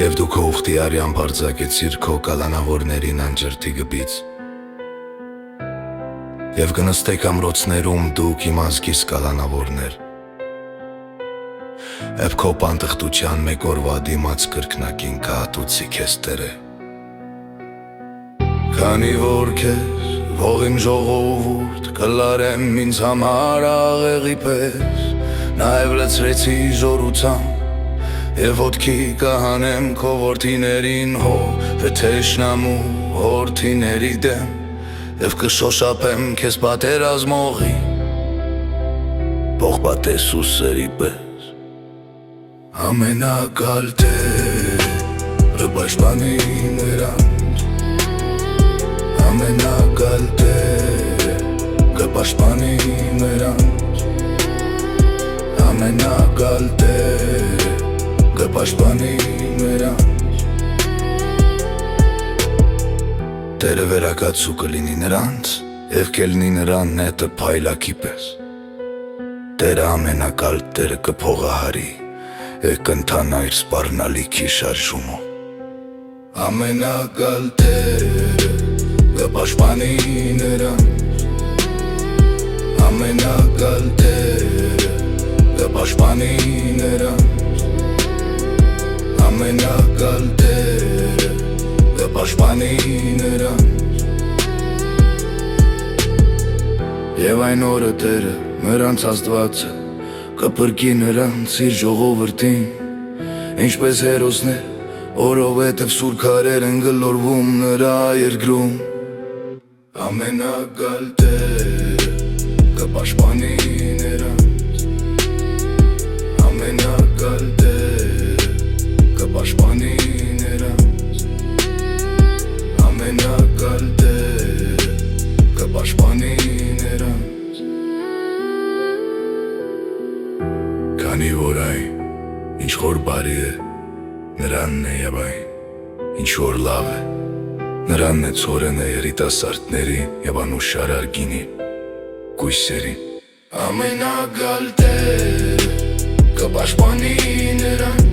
Եվ դու քո ուխտի արյան բարձակեցիր քո կալանավորներին անջրդի գբից Եվ գնստեք ամրոցներում դուք իմ ազգիս կալանավորներ Եվ քո պանտղտության մեկ օրվա դիմաց կրկնակին կհատուցի քեզ տերը Քանի որ քեզ ողիմ ժողովուրդ կլարեմ ինձ համար աղեղի պես Նաև լցրեցի զորությամբ Եվ ոտքի կահանեմ քո որդիներին հով Թեշնամու որդիների դեմ Եվ կշոշափեմ քեզ պատերազմողի Ողբատես ու սերի պես Ամենակալ Տերը պաշտպանի նրանց Ամենակալ Տերը կպաշտպանի նրանց Ամենակալ Տերը կպաշտպանի նրանց Տերը վերակացու կլինի նրանց Եվ կելնի նրան նետը փայլակի պես Տերը ամենակալ Տերը կփողահարի Եվ կընթանա իր սպառնալիքի շարժումով Ամենակալ Տերը կպաշտպանի նրանց Ամենակալ Տերը կպաշտպանի նրանց Ամենակալ Տերը կպաշտպանի նրանց Եվ այն օրը Տերը նրանց Աստվածը կփրկի նրանց իր ժողովրդին Ինչպես հերոսներ որովհետև սուր քարեր են գլորվում նրա երկրում Ամենակալ Տերը կպաշտպանի նրանց Ամենակալ Տերը կպաշտպանի նրանց Ամենակալ Տերը կպաշտպանի նրանց Քանի որ այն ինչ որ բարի է Նրանն է և այն ինչ որ լավ է Նրանն է ցորենը երիտասարդների և անուշարար գինի Կույսերին Ամենակալ Տերը կպաշտպանի նրանց